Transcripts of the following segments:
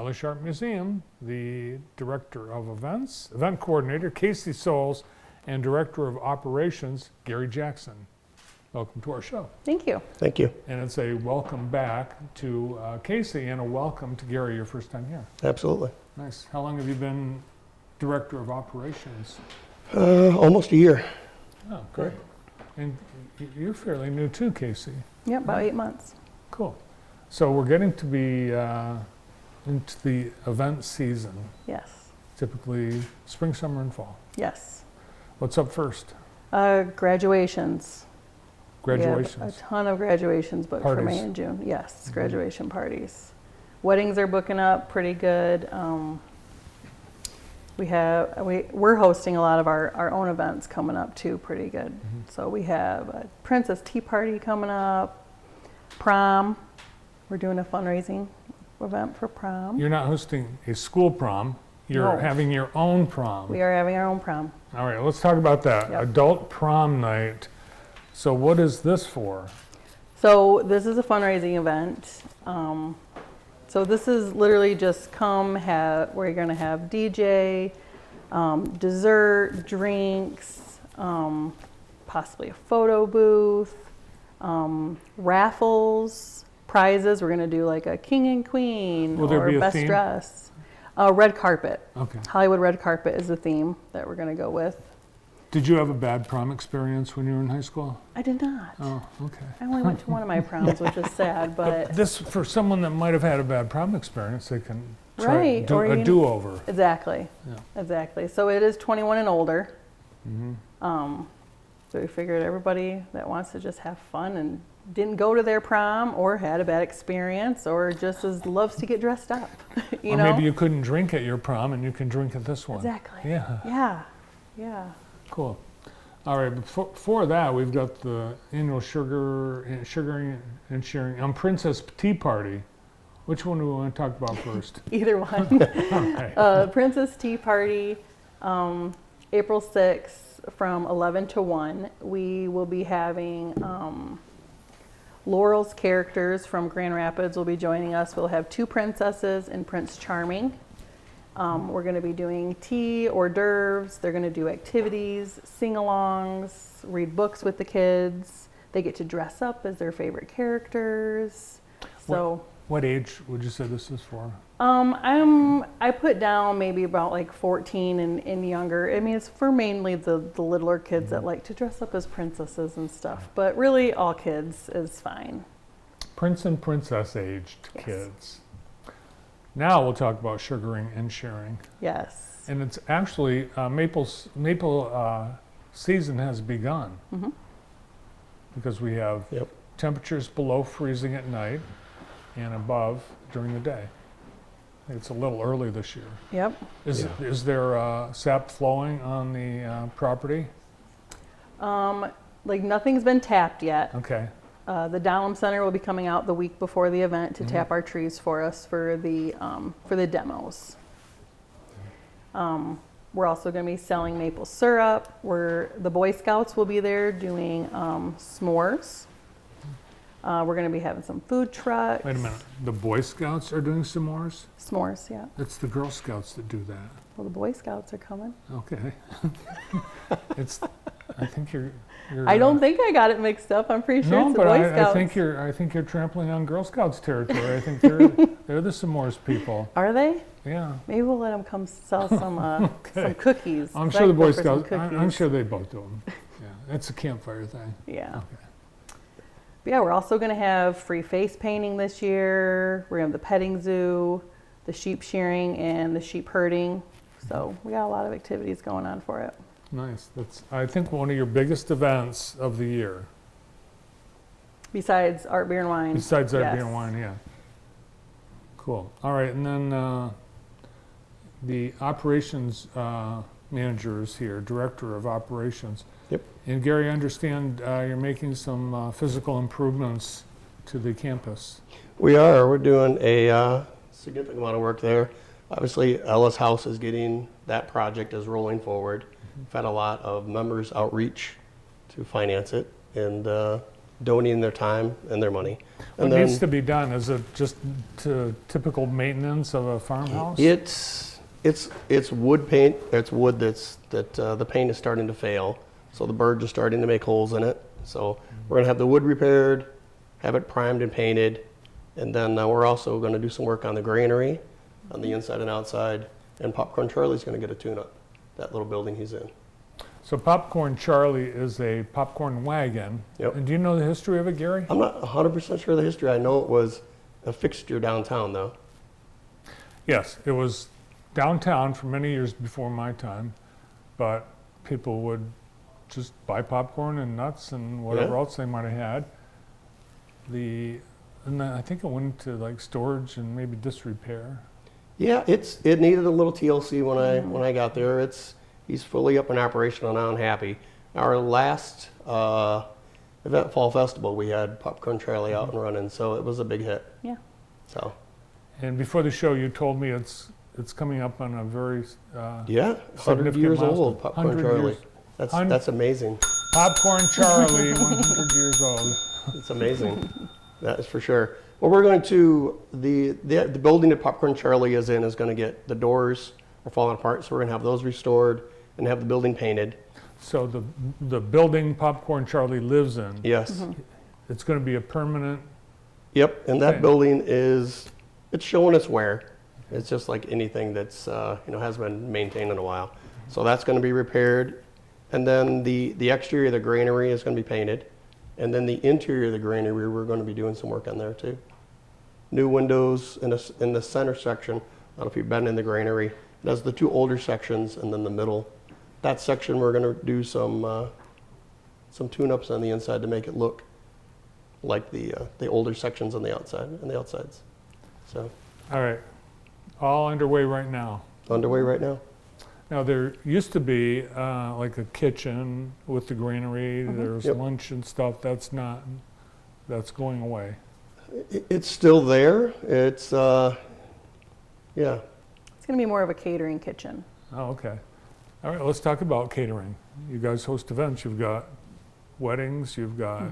Charlie Sharp Museum, the Director of Events, Event Coordinator Casey Souls, and Director of Operations Gary Jackson. Welcome to our show. Thank you. Thank you. And it's a welcome back to Casey and a welcome to Gary, your first time here. Absolutely. Nice. How long have you been Director of Operations? Almost a year. Oh, great. And you're fairly new too, Casey. Yep, about 8 months. Cool. So we're getting to be into the event season, Yes. typically spring, summer, and fall. Yes. What's up first? Graduations. We have Graduations. a ton of graduations booked for May Parties. and June. Yes, graduation parties. Weddings are booking up pretty good. We're hosting a lot of our own events coming up too, pretty good. So we have a Princess Tea Party coming up, prom. We're doing a fundraising event for prom. You're not hosting a school prom. You're No. having your own prom. We are having our own prom. All right, let's talk about that. Yep. Adult prom night. So what is this for? So this is a fundraising event. So this is literally just we're gonna have DJ, dessert, drinks, possibly a photo booth, raffles, prizes. We're gonna do like a king and queen Will there or be a best theme? dress. Red carpet. Okay. Hollywood red carpet is the theme that we're gonna go with. Did you have a bad prom experience when you were in high school? I did not. Oh, okay. I only went to one of my proms, which is sad, but This, for someone that might have had a bad prom experience, they can try Right, or a you- do-over. exactly. Yeah. Exactly. So it is 21 and older. Mm-hmm. So we figured everybody that wants to just have fun and didn't go to their prom or had a bad experience or just loves to get dressed up, you Or know? maybe you couldn't drink at your prom and you can drink at this one. Exactly. Yeah, Yeah. Yeah. cool. All right, before that, we've got the annual sugaring and sharing Princess Tea Party. Which one do we want to talk about first? Either one. Okay. Princess Tea Party, April 6th from 11 to 1. We will be having Laurel's characters from Grand Rapids will be joining us. We'll have 2 princesses and Prince Charming. We're going to be doing tea, hors d'oeuvres. They're going to do activities, sing-alongs, read books with the kids. They get to dress up as their favorite characters. So, What age would you say this is for? I put down maybe about like 14 and younger. I mean, it's for mainly the littler kids that like to dress up as princesses and stuff. But really, all kids is fine. Prince and princess aged Yes. kids. Now we'll talk about sugaring and sharing. Yes. And it's actually, maple season has begun. Mhm. Because we have Yep. temperatures below freezing at night and above during the day. I think it's a little early this year. Yep. Is there sap flowing on the property? Like nothing's been tapped yet. Okay. The Dallam Center will be coming out the week before the event to tap our trees for us for the demos. We're also going to be selling maple syrup. The Boy Scouts will be there doing s'mores. We're going to be having some food trucks. Wait a minute. The Boy Scouts are doing s'mores? S'mores, yeah. It's the Girl Scouts that do that. Well, the Boy Scouts are coming. Okay. I think you're. I don't think I got it mixed up. I'm pretty sure No, it's the but Boy Scouts. I think you're trampling on Girl Scouts territory. I think they're the s'mores people. Are they? Yeah. Maybe we'll let them come sell some some cookies. I'm 'cause I sure the could Boy go for some Scouts. I'm cookies. sure they both do them. Yeah, it's a campfire thing. Yeah. Okay. But yeah, we're also going to have free face painting this year. We're going to have the petting zoo, the sheep shearing, and the sheep herding. So we got a lot of activities going on for it. Nice. That's, I think, one of your biggest events of the year. Besides art, beer, and wine. Besides our beer Yes. and wine, yeah. Cool. All right, and then the operations manager is here, director of operations. Yep. And Gary, I understand you're making some physical improvements to the campus. We are. We're doing a significant amount of work there. Obviously, Ellis House is getting, that project is rolling forward. We've had a lot of members outreach to finance it, and donating their time and their money. What And then needs to be done? Is it just typical maintenance of a farmhouse? it's wood paint. It's wood that the paint is starting to fail. So the birds are starting to make holes in it. So we're gonna have the wood repaired, have it primed and painted, and then we're also gonna do some work on the granary, on the inside and outside. And Popcorn Charlie's gonna get a tune-up, that little building he's in. So Popcorn Charlie is a popcorn wagon. Yep. And do you know the history of it, Gary? I'm not 100% sure of the history. I know it was a fixture downtown, though. Yes, it was downtown for many years before my time, but people would just buy popcorn and nuts and whatever Yeah. else they might have had. And then I think it went into like storage and maybe disrepair. Yeah, it needed a little TLC when I got there. He's fully up and operational now and happy. Our last event, Fall Festival, we had Popcorn Charlie out and running, so it was a big hit. Yeah. So And before the show, you told me it's coming up on a very yeah, 100 significant years milestone. old, Popcorn 100 Charlie. years. That's amazing. Popcorn Charlie, 100 years old. It's amazing. That is for sure. Well, we're going to the building that Popcorn Charlie is in is going to get the doors are falling apart, so we're going to have those restored and have the building painted. So the building Popcorn Charlie lives in, Yes. it's going to be a permanent. Yep. And that Okay. building it's showing its wear. It's just like anything that's has been maintained in a while. So that's going to be repaired, and then the exterior of the granary is going to be painted, and then the interior of the granary we're going to be doing some work on there too. New windows in the center section. I don't know if you've been in the granary. It has the two older sections and then the middle. That section we're going to do some tune-ups on the inside to make it look like the older sections on the outside and the outsides. So All right, all underway right now. underway right now. Now, there used to be like a kitchen with the granary, there's Yep. lunch and stuff, that's going away. It's still there. It's yeah. It's going to be more of a catering kitchen. Oh, okay. All right, let's talk about catering. You guys host events, you've got weddings, you've got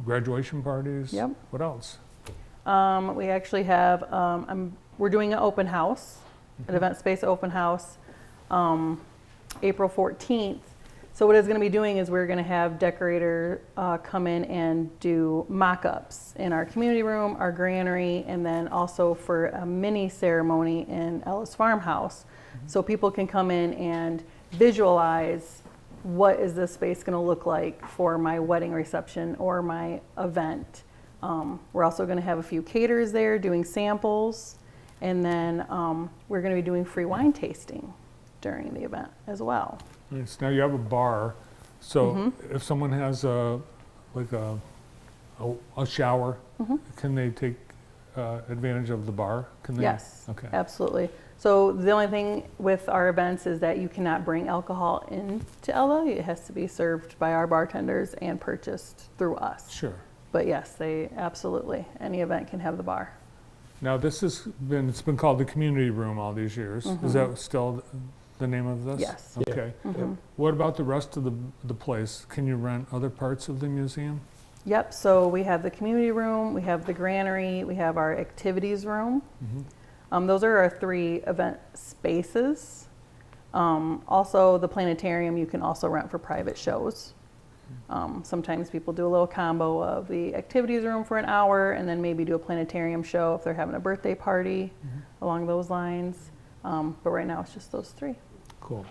graduation parties. Yep. What else? We actually have, we're doing an open house, an event space open house, April 14th. So what it's going to be doing is we're going to have decorator come in and do mock-ups in our community room, our granary, and then also for a mini ceremony in Ellis Farmhouse. So people can come in and visualize what is this space going to look like for my wedding reception or my event. We're also going to have a few caterers there doing samples, and then we're going to be doing free wine tasting during the event as well. Yes, now you have a bar, so Mm-hmm. if someone has a shower, can they take advantage of the bar? Can they? Yes, Okay. absolutely. So the only thing with our events is that you cannot bring alcohol into Ella. It has to be served by our bartenders and purchased through us. Sure. But yes, they absolutely, any event can have the bar. Now it's been called the community room all these years. Is that still the name of this? Yes. Okay. Yep. What about the rest of the place? Can you rent other parts of the museum? Yep, so we have the community room, we have the granary, we have our activities room. Those are our 3 event spaces. Also, the planetarium you can also rent for private shows. Sometimes people do a little combo of the activities room for an hour and then maybe do a planetarium show if they're having a birthday party along those lines. But right now it's just those 3. Cool.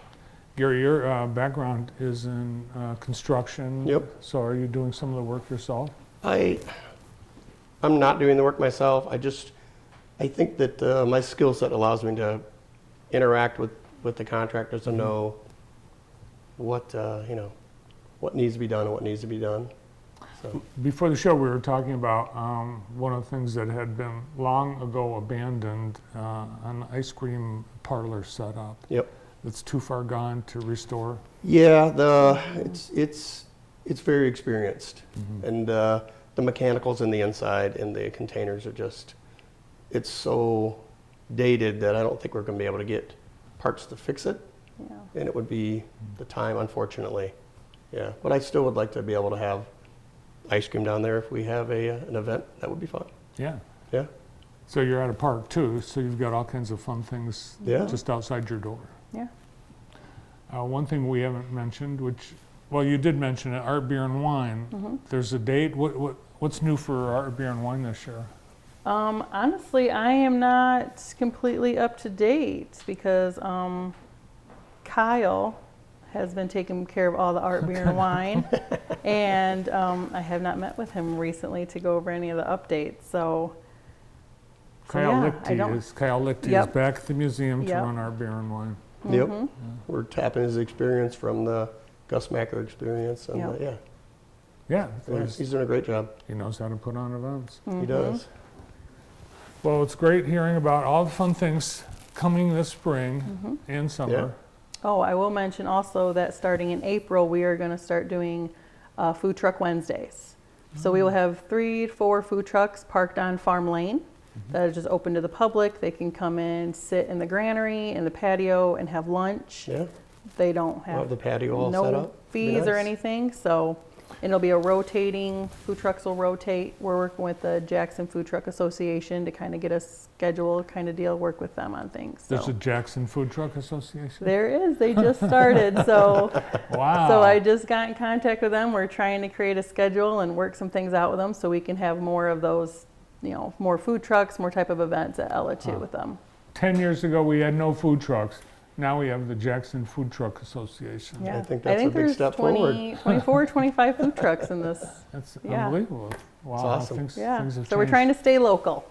Gary, your background is in construction. Yep. So are you doing some of the work yourself? I'm not doing the work myself. I think that my skill set allows me to interact with the contractors to know what what needs to be done and what needs to be done. So Before the show, we were talking about one of the things that had been long ago abandoned, an ice cream parlor set up. yep. It's too far gone to restore. Yeah, it's very experienced, and the mechanicals in the inside and the containers are it's so dated that I don't think we're going to be able to get parts to fix it, Yeah. and it would be the time, unfortunately. Yeah, but I still would like to be able to have ice cream down there if we have an event. That would be fun. Yeah. Yeah. So you're at a park too, so you've got all kinds of fun things Yeah. just outside your door. Yeah. One thing we haven't mentioned, which, well, you did mention it, art, beer, and wine. Mm-hmm. There's a date. What's new for art, beer, and wine this year? Honestly, I am not completely up to date because Kyle has been taking care of all the art, beer, and wine, and I have not met with him recently to go over any of the updates. So Kyle yeah, Lichty is Yep. back at the museum to Yep. run art, beer, and wine. Yep. Mhm. We're tapping his experience from the Gus Macker experience. And Yep. yeah, Yeah, he's doing a great job. he knows how to put on events. Mm-hmm. He does. Well, it's great hearing about all the fun things coming this spring Mm-hmm. and summer. Yeah. Oh, I will mention also that starting in April, we are going to start doing Food Truck Wednesdays. So we will have 3 to 4 food trucks parked on Farm Lane that are just open to the public. They can come in, sit in the granary, in the patio, and have lunch. Yeah. They don't We'll have have the patio all set no up. Be fees or nice. anything. So, and it'll be a rotating, food trucks will rotate. We're working with the Jackson Food Truck Association to kind of get a schedule kind of deal, work with them on things. There's So a Jackson Food Truck Association. there is, they just started. So, Wow. so I just got in contact with them. We're trying to create a schedule and work some things out with them so we can have more of those, more food trucks, more type of events at Ella too with them. 10 years ago, we had no food trucks. Now we have the Jackson Food Truck Association. Yeah. think that's a big there's step 24, 25 food trucks in this. That's Yeah. unbelievable. Wow. awesome. Things, Yeah. things have So we're changed. trying to stay local,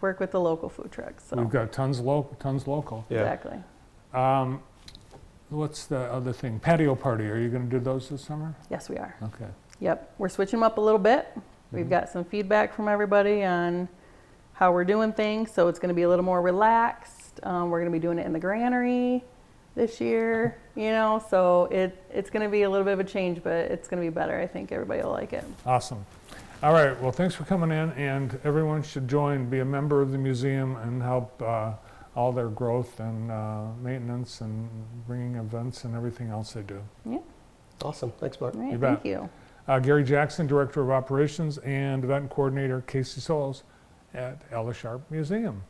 work with the local food trucks. So We've got tons local. Yeah. exactly. What's the other thing? Patio party. Are you going to do those this summer? Yes, we are. Okay. Yep, we're switching them up a little bit. We've got some feedback from everybody on how we're doing things, so it's going to be a little more relaxed. We're going to be doing it in the granary this year, so it's going to be a little bit of a change, but it's going to be better. I think everybody will like it. Awesome. All right. Well, thanks for coming in, and everyone should be a member of the museum, and help all their growth and maintenance and bringing events and everything else they do. Yeah, Awesome. Thanks, Mark. all right, You bet. thank you. Gary Jackson, Director of Operations, and Event Coordinator Casey Souls at Ella Sharp Museum.